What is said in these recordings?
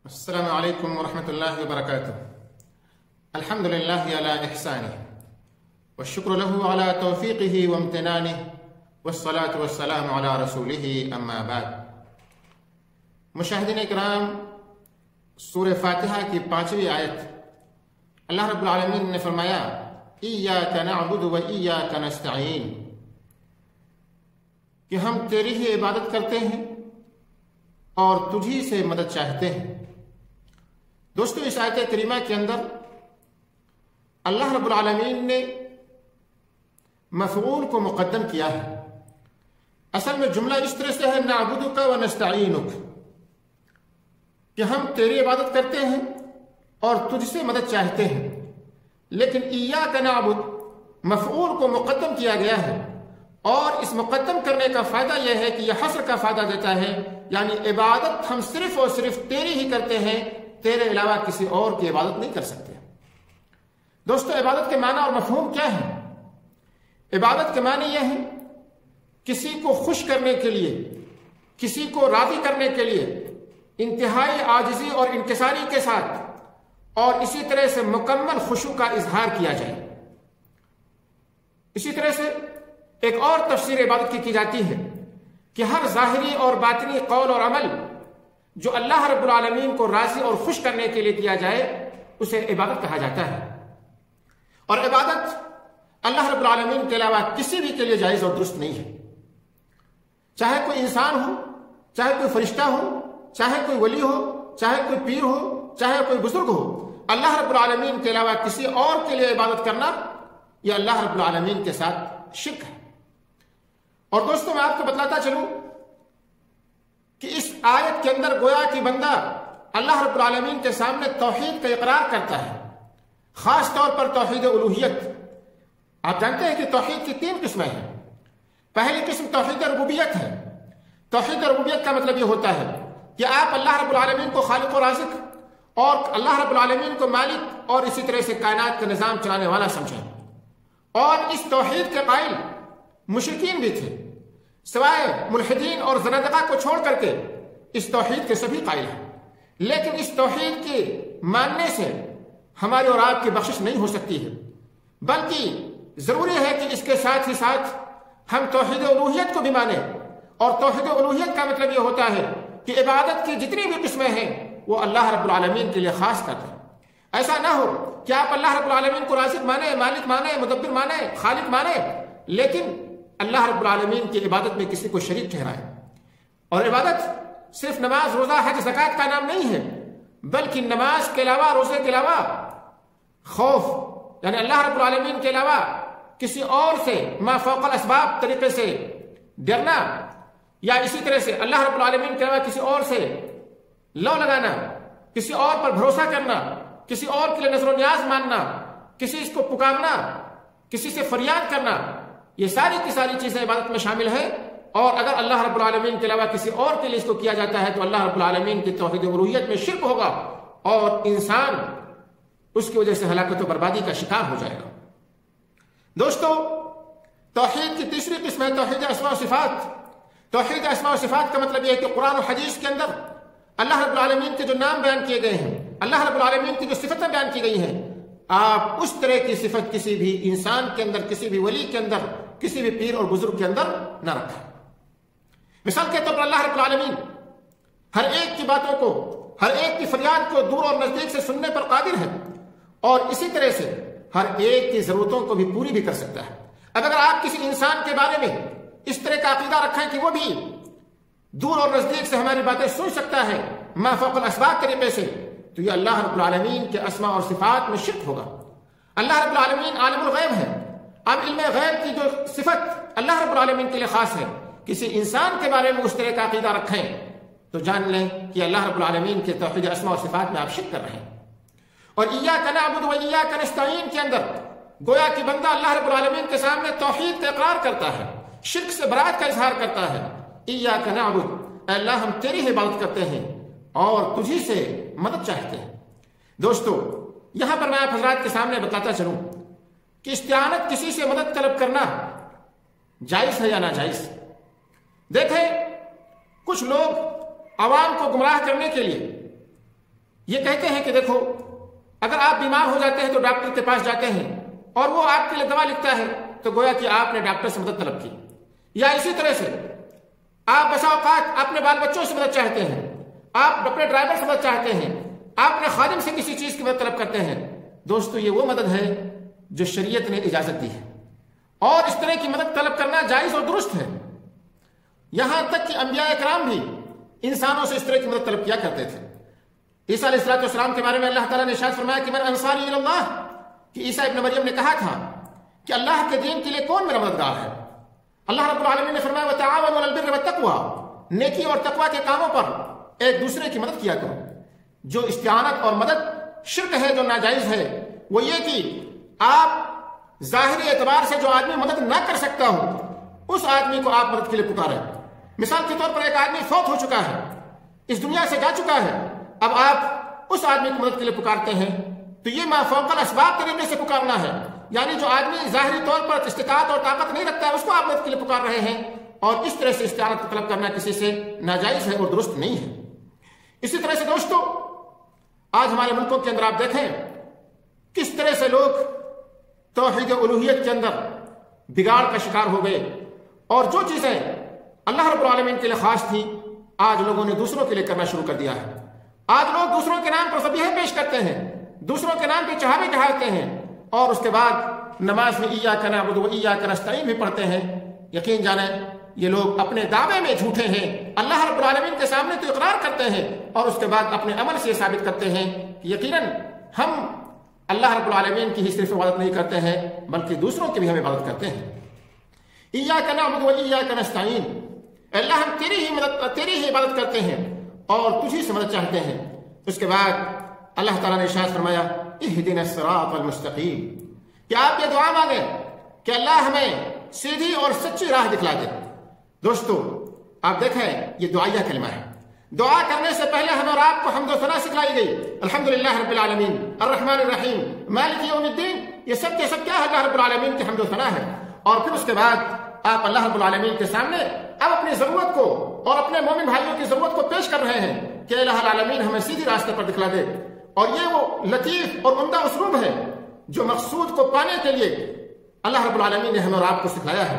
السلام عليكم ورحمة الله وبركاته. الحمد لله على إحسانه والشكر له على توفيقه وامتنانه والصلاة والسلام على رسوله أما بعد. مشاہدین اکرام، سورہ فاتحہ کی 5ویں آیت اللہ رب العالمین نے فرمایا ایاک نعبد و ایاک نستعین، کہ ہم تیری ہی عبادت کرتے ہیں اور تجھی سے مدد چاہتے ہیں۔ دوستو، اس آیت کریمہ کے اندر اللہ رب العالمین نے مفعول کو مقدم کیا ہے۔ اصل میں جملہ اس طرح سے ہے نعبدک و نستعینک، کہ ہم تیری عبادت کرتے ہیں اور تجھ سے مدد چاہتے ہیں، لیکن ایاک نعبد مفعول کو مقدم کیا گیا ہے، اور اس مقدم کرنے کا فائدہ یہ ہے کہ یہ حصر کا فائدہ دیتا ہے، یعنی عبادت ہم صرف اور صرف تیری ہی کرتے ہیں، تیرے علاوہ کسی اور کی عبادت نہیں کر سکتے۔ دوستو، عبادت کے معنی اور مفہوم کیا ہے؟ عبادت کے معنی یہ ہے کسی کو خوش کرنے کے لیے، کسی کو راضی کرنے کے لیے انتہائی عاجزی اور انکساری کے ساتھ اور اسی طرح سے مکمل خشوع کا اظہار کیا جائے۔ اسی طرح سے ایک اور تفسیر عبادت کی جاتی ہے کہ ہر ظاہری اور باطنی قول اور عمل جو اللہ رب العالمین کو راضی اور خوش کرنے کے لیے کیا جائے اسے عبادت کہا جاتا ہے۔ اور عبادت اللہ رب العالمین کے علاوہ کسی بھی کے لیے جائز اور درست نہیں ہے، چاہے کوئی انسان ہو، چاہے کوئی فرشتہ ہو، چاہے کوئی ولی ہو، چاہے کوئی پیر ہو، چاہے کوئی بزرگ ہو، اللہ رب العالمین کے علاوہ کسی اور کے لیے عبادت کرنا یہ اللہ رب العالمین کے ساتھ شرک ہے۔ اور دوستوں، میں آپ کو بتلاتا چلوں کہ اس آیت کے اندر گویا کہ بندہ اللہ رب العالمین کے سامنے توحید کا اقرار کرتا ہے، خاص طور پر توحید الوہیت۔ آپ جانتے ہیں کہ توحید کی 3 قسمیں ہیں۔ پہلی قسم توحید ربوبیت ہے۔ توحید ربوبیت کا مطلب یہ ہوتا ہے کہ آپ اللہ رب العالمین کو خالق و رازق اور اللہ رب العالمین کو مالک اور اسی طرح سے کائنات کا نظام چلانے والا سمجھیں۔ اور اس توحید کے قائل مشرکین بھی تھے، سوائے ملحدین اور زنادقہ کو چھوڑ کر کے اس توحید کے سبھی قائل ہیں۔ لیکن اس توحید کے ماننے سے ہماری اور آپ کی بخشش نہیں ہو سکتی ہے، بلکہ ضروری ہے کہ اس کے ساتھ ہی ساتھ ہم توحید الوہیت کو بھی مانیں۔ اور توحید الوہیت کا مطلب یہ ہوتا ہے کہ عبادت کی جتنی بھی قسمیں ہیں وہ اللہ رب العالمین کے لیے خاص کرتے ہیں۔ ایسا نہ ہو کہ آپ اللہ رب العالمین کو رازق مانیں، مالک مانیں، مدبر مانیں، خالق مانیں، لیکن اللہ رب العالمین کی عبادت میں کسی کو شریک ٹھہرائے۔ اور عبادت صرف نماز، روزہ، حج، زکوٰۃ کا نام نہیں ہے، بلکہ نماز کے علاوہ، روزے کے علاوہ خوف، یعنی اللہ رب العالمین کے علاوہ کسی اور سے ما فوق الاسباب طریقے سے ڈرنا، یا اسی طرح سے اللہ رب العالمین کے علاوہ کسی اور سے لو لگانا، کسی اور پر بھروسہ کرنا، کسی اور کے لیے نظر و نیاز ماننا، کسی کو پکارنا، کسی سے فریاد کرنا، یہ ساری کی ساری چیزیں عبادت میں شامل ہیں۔ اور اگر اللہ رب العالمین کے علاوہ کسی اور کے لیے اس کو کیا جاتا ہے تو اللہ رب العالمین کی توحید الوہیت میں شرک ہوگا، اور انسان اس کی وجہ سے ہلاکت و بربادی کا شکار ہو جائے گا۔ دوستو، توحید کی تیسری قسم ہے توحید اسماء و صفات۔ توحید اسماء و صفات کا مطلب یہ ہے کہ قرآن و حدیث کے اندر اللہ رب العالمین کے جو نام بیان کیے گئے ہیں، اللہ رب العالمین کی جو صفتیں بیان کی گئی ہیں، آپ اس طرح کی صفت کسی بھی انسان کے اندر، کسی بھی ولی کے اندر، کسی بھی پیر اور بزرگ کے اندر نہ رکھیں۔ مثال کے طور پر اللہ رب العالمین ہر ایک کی باتوں کو، ہر ایک کی فریاد کو دور اور نزدیک سے سننے پر قادر ہے، اور اسی طرح سے ہر ایک کی ضرورتوں کو بھی پوری بھی کر سکتا ہے۔ اب اگر آپ کسی انسان کے بارے میں اس طرح کا عقیدہ رکھیں کہ وہ بھی دور اور نزدیک سے ہماری باتیں سن سکتا ہے ما فوق الاسباب طریقے سے، تو یہ اللہ رب العالمین کے اسماء اور صفات میں شرک ہوگا۔ اللہ رب العالمین عالم الغیب ہے۔ اب علم غیب کی جو صفت اللہ رب العالمین کے لیے خاص ہے، کسی انسان کے بارے میں اس طرح کا عقیدہ رکھیں تو جان لیں کہ اللہ رب العالمین کے توحید اسماء اور صفات میں آپ شرک کر رہے ہیں۔ اور ایاک نعبد و ایاک نستعین کے اندر گویا کہ بندہ اللہ رب العالمین کے سامنے توحید کا اقرار کرتا ہے، شرک سے برات کا اظہار کرتا ہے۔ ایاک نعبد، اے اللہ ہم تیری ہی عبادت کرتے ہیں اور تجھی سے مدد چاہتے ہیں۔ دوستو، یہاں پر میں آپ حضرات کے سامنے بتاتا چلوں کہ استعانت کسی سے مدد طلب کرنا جائز ہے یا ناجائز۔ دیکھیں، کچھ لوگ عوام کو گمراہ کرنے کے لیے یہ کہتے ہیں کہ دیکھو اگر آپ بیمار ہو جاتے ہیں تو ڈاکٹر کے پاس جاتے ہیں اور وہ آپ کے لیے دوا لکھتا ہے تو گویا کہ آپ نے ڈاکٹر سے مدد طلب کی. یا اسی طرح سے آپ بسا اوقات اپنے بال بچوں سے مدد چاہتے ہیں, آپ اپنے ڈرائیور سے مدد چاہتے ہیں, آپ اپنے خادم سے کسی چیز کی مدد طلب کرتے ہیں. دوستو یہ وہ مدد ہے جو شریعت نے اجازت دی ہے اور اس طرح کی مدد طلب کرنا جائز اور درست ہے. یہاں تک کہ انبیاء کرام بھی انسانوں سے اس طرح کی مدد طلب کیا کرتے تھے. عیسیٰ علیہ السلام کے بارے میں اللہ تعالیٰ نے ارشاد فرمایا کہ من انصاری الی اللہ, کہ عیسیٰ ابن مریم نے کہا تھا کہ اللہ کے دین کے لیے کون میرا مددگار ہے. اللہ رب العالمین نے فرمایا وتعاونوا علی البر والتقوی, نیکی اور تقوی کے کاموں پر ایک دوسرے کی مدد کیا کرو. جو استعانت اور مدد شرک ہے, جو ناجائز ہے, وہ یہ کہ آپ ظاہری اعتبار سے جو آدمی مدد نہ کر سکتا ہو اس آدمی کو آپ مدد کے لیے پکاریں. مثال کے طور پر ایک آدمی فوت ہو چکا ہے, اس دنیا سے جا چکا ہے, اب آپ اس آدمی کو مدد کے لیے پکارتے ہیں تو یہ ما فوق الاسباب طریقے سے پکارنا ہے. یعنی جو آدمی ظاہری طور پر استطاعت اور طاقت نہیں رکھتا ہے اس کو آپ مدد کے لیے پکار رہے ہیں, اور اس طرح سے استعانت طلب کرنا کسی سے ناجائز ہے اور درست نہیں ہے. اسی طرح سے دوستو آج ہمارے ملکوں کے اندر آپ دیکھیں کس طرح سے لوگ توحید الوہیت کے اندر بگاڑ کا شکار ہو گئے, اور جو چیزیں اللہ رب العالمین کے لیے خاص تھی آج لوگوں نے دوسروں کے لیے کرنا شروع کر دیا ہے. آج لوگ دوسروں کے نام پر ذبیحے پیش کرتے ہیں, دوسروں کے نام پہ چڑھاوے چڑھاتے ہیں, اور اس کے بعد نماز میں ایاک نعبد و ایاک نستعین بھی پڑھتے ہیں. یقین جانیں یہ لوگ اپنے دعوے میں جھوٹے ہیں. اللہ رب العالمین کے سامنے تو اقرار کرتے ہیں اور اس کے بعد اپنے عمل سے ثابت کرتے ہیں کہ یقیناً ہم اللہ رب العالمین کی ہی صرف عبادت نہیں کرتے ہیں بلکہ دوسروں کی بھی ہم عبادت کرتے ہیں. ایاک نعبد و ایاک نستعین, اللہ ہم تیری ہی عبادت کرتے ہیں اور تجھی سے مدد چاہتے ہیں. اس کے بعد اللہ تعالیٰ نے ارشاد فرمایا اہدنا الصراط المستقیم, کہ آپ یہ دعا مانگیں کہ اللہ ہمیں سیدھی اور سچی راہ دکھلا دے. دوستو آپ دیکھیں یہ دعائیہ کلمہ ہے. دعا کرنے سے پہلے ہم اور آپ کو حمد و ثنا سکھلائی گئی. الحمدللہ رب العالمین الرحمن الرحیم مالک یوم الدین, یہ سب کے سب کیا ہے اللہ رب العالمین کی حمد و ثنا ہے. اور پھر اس کے بعد آپ اللہ رب العالمین کے سامنے اب اپنی ضرورت کو اور اپنے مومن بھائیوں کی ضرورت کو پیش کر رہے ہیں کہ الہ العالمین ہمیں سیدھی راستے پر دکھلا دے. اور یہ وہ لطیف اور عمدہ اسلوب ہے جو مقصود کو پانے کے لیے اللہ رب العالمین نے ہمیں اور آپ کو سکھلایا ہے,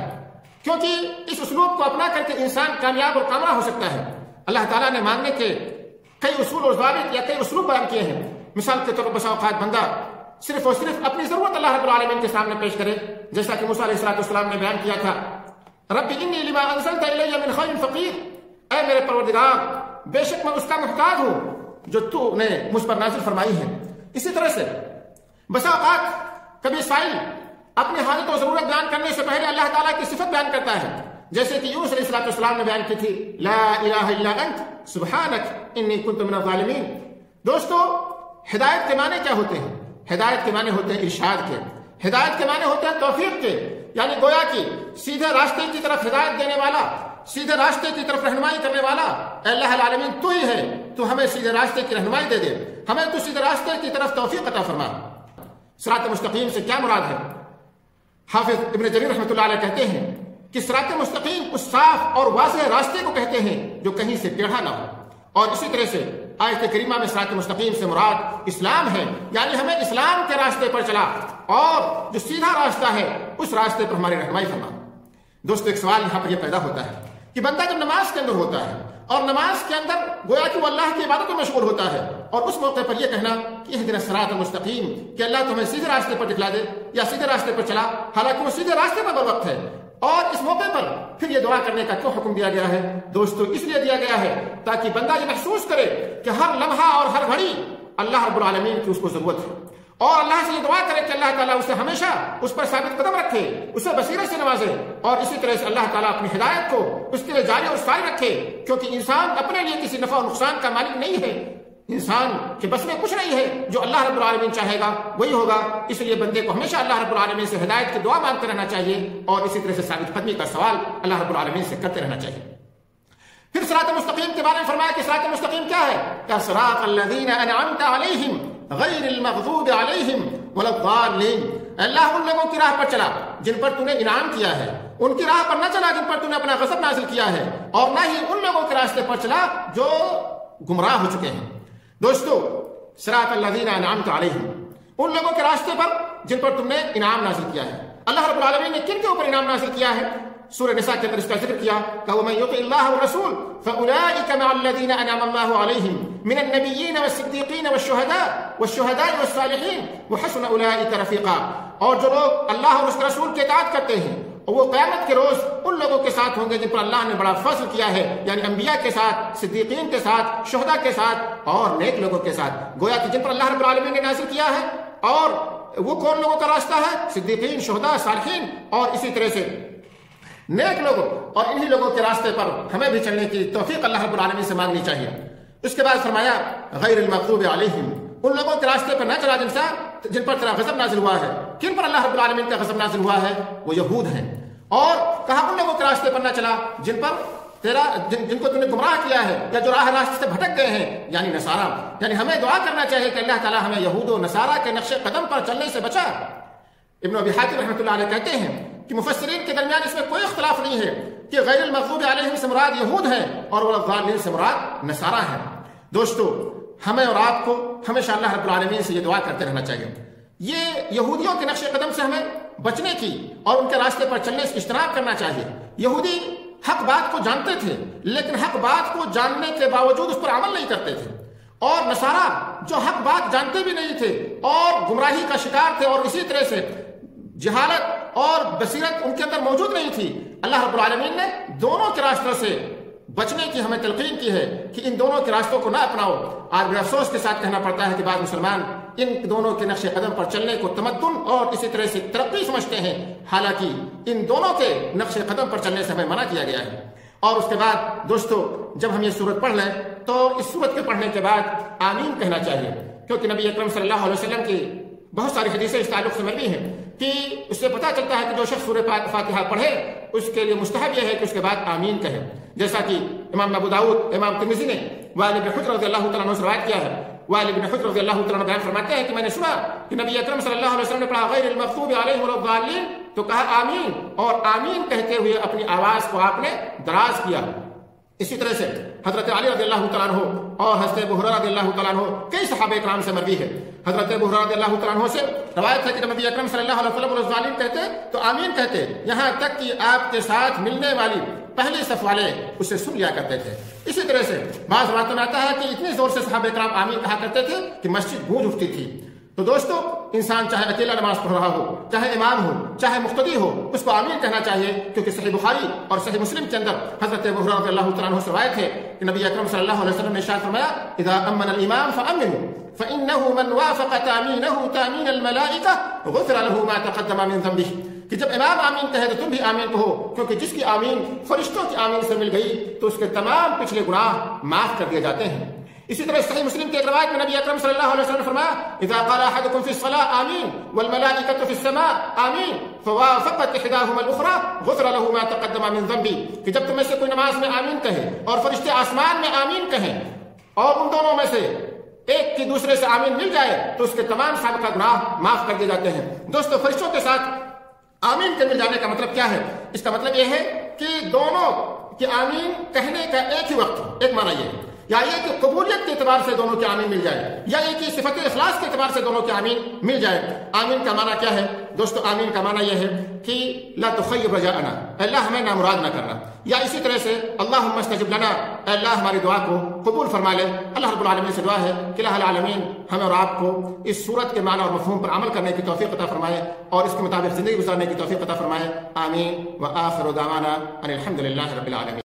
کیونکہ اس اسلوب کو اپنا کر کے انسان کامیاب اور کامرا ہو سکتا ہے. اللہ تعالیٰ نے مانگنے کے کئی اصول اور ضوابط یا کئی اسلوب بیان کیے ہیں. مثال کے طور پر بسا اوقات بندہ صرف اور صرف اپنی ضرورت اللہ رب العالمین کے سامنے پیش کرے, جیسا کہ موسیٰ علیہ السلام نے بیان کیا تھا رب انی لما انزلت الی من خیر فقیر, اے میرے پروردگار بے شک میں اس کا محتاج ہوں جو تو نے مجھ پر نازل فرمائی ہے. اسی طرح سے بسا اوقات کبھی سائل اپنی حاجت و ضرورت بیان کرنے سے پہلے اللہ تعالیٰ کی صفت بیان کرتا ہے, جیسے کہ یونس علیہ السلام نے بیان کی تھی لا الہ الا انت سبحانک انی کنت من الظالمین. دوستو ہدایت کے معنی کیا ہوتے ہیں؟ ہدایت کے معنی ہوتے ہیں ارشاد کے, ہدایت کے معنی ہوتے ہیں توفیق کے, یعنی گویا کہ سیدھے راستے کی طرف ہدایت دینے والا, سیدھے راستے کی طرف رہنمائی کرنے والا اللہ العالمین تو ہی ہے. تو ہمیں سیدھے راستے کی رہنمائی دے دے, ہمیں تو سیدھے راستے کی طرف توفیق عطا فرما. صراط مستقیم سے کیا مراد ہے؟ حافظ ابن جریر رحمۃ اللہ علیہ کہتے ہیں کہ صراط مستقیم اس صاف اور واضح راستے کو کہتے ہیں جو کہیں سے ٹیڑھا نہ ہو. اور اسی طرح سے آیت کریمہ میں صراط مستقیم سے مراد اسلام ہے, یعنی ہمیں اسلام کے راستے پر چلا اور جو سیدھا راستہ ہے اس راستے پر ہماری رہنمائی فرما. دوستو ایک سوال یہاں پر یہ پیدا ہوتا ہے کہ بندہ جب نماز کے اندر ہوتا ہے اور نماز کے اندر گویا کہ وہ اللہ کی عبادت میں مشغول ہوتا ہے, اور اس موقع پر یہ کہنا کہ اہدنا الصراط المستقیم, کہ اللہ تمہیں سیدھے راستے پر دکھلا دے یا سیدھے راستے پر چلا, حالانکہ وہ سیدھے راستے پر بر وقت ہے. اور اس موقع پر پھر یہ دعا کرنے کا کیوں حکم دیا گیا ہے؟ دوستو اس لیے دیا گیا ہے تاکہ بندہ یہ محسوس کرے کہ ہر لمحہ اور ہر گھڑی اللہ رب العالمین کی اس کو ضرورت ہے, اور اللہ سے یہ دعا کرے کہ اللہ تعالیٰ اسے ہمیشہ اس پر ثابت قدم رکھے, اسے بصیرت سے نوازے, اور اسی طرح سے اللہ تعالیٰ اپنی ہدایت کو اس کے لیے جاری اور ساری رکھے, کیونکہ انسان اپنے لیے کسی نفع و نقصان کا مالک نہیں ہے. انسان کے بس میں کچھ نہیں ہے, جو اللہ رب العالمین چاہے گا وہی ہوگا. اس لیے بندے کو ہمیشہ اللہ رب العالمین سے ہدایت کی دعا مانگتے رہنا چاہیے, اور اسی طرح سے ثابت قدمی کا سوال اللہ رب العالمین سے کرتے رہنا چاہیے. پھر صراط مستقیم کے بارے میں فرمایا کہ صراط مستقیم کیا ہے؟ کہ صراط الذین انعمت علیہم غیر المغضوب علیہم ولا الضالین, اللہ ان لوگوں کی راہ پر چلا جن پر تو نے انعام کیا ہے, ان کی راہ پر نہ چلا جن پر تو نے اپنا غضب نازل کیا ہے, اور نہ ہی ان لوگوں کے راستے پر چلا جو گمراہ ہو چکے ہیں. دوستو صراط الذین انعمت علیہم، ان لوگوں کے راستے پر جن پر تم نے انعام نازل کیا ہے۔ اللہ رب العالمین نے کن کے اوپر انعام نازل کیا ہے؟ سورہ نساء کے اندر اس کا ذکر کیا کہ وَمَن يُطِعِ اللَّهَ وَالرَّسُولَ فَأُولَٰئِكَ مَعَ الَّذِينَ أَنْعَمَ اللَّهُ عَلَيْهِم مِّنَ النَّبِيِّينَ وَالصِّدِّيقِينَ وَالشُّهَدَاءِ وَالصَّالِحِينَ وَحَسُنَ أُولَٰئِكَ رَفِيقًا، اور جو لوگ اللہ اور اس کے رسول کی اطاعت کرتے ہیں وہ قیامت کے روز ان لوگوں کے ساتھ ہوں گے جن پر اللہ نے بڑا فضل کیا ہے، یعنی انبیاء کے ساتھ، صدیقین کے ساتھ، شہداء کے ساتھ اور نیک لوگوں کے ساتھ۔ گویا کہ جن پر اللہ رب العالمین نے نازل کیا ہے، اور وہ کون لوگوں کا راستہ ہے؟ صدیقین، شہداء، صالحین اور اسی طرح سے نیک لوگوں، اور انہی لوگوں کے راستے پر ہمیں بھی چلنے کی توفیق اللہ رب العالمین سے مانگنی چاہیے۔ اس کے بعد فرمایا غیر المغضوب علیہم، ان لوگوں کے راستے پر نہ چلا جن پر تیرا غضب نازل ہوا ہے۔ کن پر اللہ رب العالمین کا غضب نازل ہوا ہے؟ وہ یہود ہیں۔ اور کہا ان لوگوں کے راستے پر نہ چلا جن کو تم نے گمراہ کیا ہے یا جو راہ راستے سے بھٹک گئے ہیں، یعنی نصارہ۔ یعنی ہمیں دعا کرنا چاہیے کہ اللہ تعالیٰ ہمیں یہود و نصارہ کے نقش قدم پر چلنے سے بچا۔ ابن ابی حاتم رحمۃ اللہ علیہ کہتے ہیں کہ مفسرین کے درمیان اس میں کوئی اختلاف نہیں ہے کہ غیر المغضوب علیہم سے مراد یہود ہیں اور والضالین سے مراد نصارہ ہیں۔ دوستو، ہمیں اور آپ کو ہمیشہ اللہ رب العالمین سے یہ دعا کرتے رہنا چاہیے، یہ یہودیوں کے نقش قدم سے ہمیں بچنے کی اور ان کے راستے پر چلنے سے اجتناب کرنا چاہیے۔ یہودی حق بات کو جانتے تھے لیکن حق بات کو جاننے کے باوجود اس پر عمل نہیں کرتے تھے، اور نصارہ جو حق بات جانتے بھی نہیں تھے اور گمراہی کا شکار تھے اور اسی طرح سے جہالت اور بصیرت ان کے اندر موجود نہیں تھی۔ اللہ رب العالمین نے دونوں کے راستوں سے بچنے کی ہمیں تلقین کی ہے کہ ان دونوں کے راستوں کو نہ اپناؤ۔ آج بڑے افسوس کے ساتھ کہنا پڑتا ہے کہ بعض مسلمان ان دونوں کے نقش قدم پر چلنے کو تمدن اور اسی طرح سے ترقی سمجھتے ہیں، حالانکہ ان دونوں کے نقش قدم پر چلنے سے ہمیں منع کیا گیا ہے۔ اور اس کے بعد دوستو، جب ہم یہ سورت پڑھ لیں تو اس سورت کے پڑھنے کے بعد آمین کہنا چاہیے، کیونکہ نبی اکرم صلی اللہ علیہ وسلم کی بہت ساری حدیثیں اس تعلق سے مروی ہیں کہ اس سے پتہ چلتا ہے کہ جو شخص سورہ فاتحہ پڑھے اس کے لیے مستحب یہ ہے کہ اس کے بعد آمین کہے، جیسا کہ امام ابو داؤد، امام ترمذی نے وائل بن حجر رضی اللہ تعالیٰ عنہ سے روایت کیا ہے۔ وائل بن حجر رضی اللہ تعالیٰ عنہ بیان فرماتے ہیں کہ میں نے سنا کہ نبی اکرم صلی اللہ علیہ وسلم نے پڑھا غیر المغضوب علیہم ولا الضالین، تو کہا آمین، اور آمین کہتے ہوئے اپنی آواز کو آپ نے دراز کیا۔ اسی طرح سے حضرت علی رضی اللہ تعالیٰ عنہ اور حضرت ابو ہریرہ رضی اللہ تعالیٰ عنہ کئی صحابہ کرام سے مروی ہے۔ حضرت ابو ہریرہ رضی اللہ تعالیٰ عنہ سے روایت ہے کہ نبی اکرم صلی اللہ علیہ وسلم الظالم کہتے تو آمین کہتے، یہاں تک کہ آپ کے ساتھ ملنے والی پہلی صف والے اسے سن لیا کرتے تھے۔ اسی طرح سے بعض روایتوں میں آتا ہے کہ اتنی زور سے صحابہ کرام آمین کہا کرتے تھے کہ مسجد گونج اٹھتی تھی۔ تو دوستو، انسان چاہے اکیلا نماز پڑھ رہا ہو، چاہے امام ہو، چاہے مقتدی ہو، اس کو آمین کہنا چاہیے، کیونکہ صحیح بخاری اور صحیح مسلم کے اندر حضرت ابو ہریرہ رضی اللہ تعالیٰ عنہ سے روایت ہے کہ نبی اکرم صلی اللہ علیہ وسلم نے ارشاد فرمایا اذا امن الامام فامنوا فانه من وافق تامینه تامین الملائکہ غفر له ما تقدم من ذنبه، کہ جب امام آمین کہے تو تم بھی آمین کہو، کیونکہ جس کی آمین فرشتوں کی آمین سے مل گئی تو اس کے تمام پچھلے گناہ معاف کر دیے جاتے ہیں۔ اسی طرح صحیح مسلم کے ایک روایت میں نبی اکرم صلی اللہ علیہ وسلم نے فرمایا اذا قال احدكم في الصلاه آمين والملائكه في السماء آمين فوافقت احداهما الاخرى غفر له ما تقدم من ذنبه، کہ جب تم میں سے کوئی نماز میں آمین کہے اور فرشتے آسمان میں آمین کہیں اور ان دونوں میں سے ایک کی دوسرے سے آمین مل جائے تو اس کے تمام سابقہ گناہ معاف کر دیے جاتے ہیں۔ دوستو، فرشتوں کے ساتھ آمین کے مل جانے کا مطلب کیا ہے؟ اس کا مطلب یہ ہے کہ دونوں کے آمین کہنے کا ایک ہی وقت، ایک معنی یہ ہے، یا یہ کہ قبولیت کے اعتبار سے دونوں کے آمین مل جائے، یا یہ کہ صفت اخلاص کے اعتبار سے دونوں کے آمین مل جائے۔ آمین کا معنی کیا ہے دوستو؟ آمین کا معنی یہ ہے کہ لا تخیب رجاءنا، اللہ ہمیں نامراد نہ کرنا، یا اسی طرح سے اللہم استجب لنا، اللہ ہماری دعا کو قبول فرما لے۔ اللہ رب العالمین سے دعا ہے کہ الہ العالمین ہمیں اور آپ کو اس سورت کے معنی اور مفہوم پر عمل کرنے کی توفیق عطا فرمائے اور اس کے مطابق زندگی گزارنے کی توفیق عطا فرمائے۔ آمین۔ وآخر دعوانا ان الحمد للہ رب العالمین۔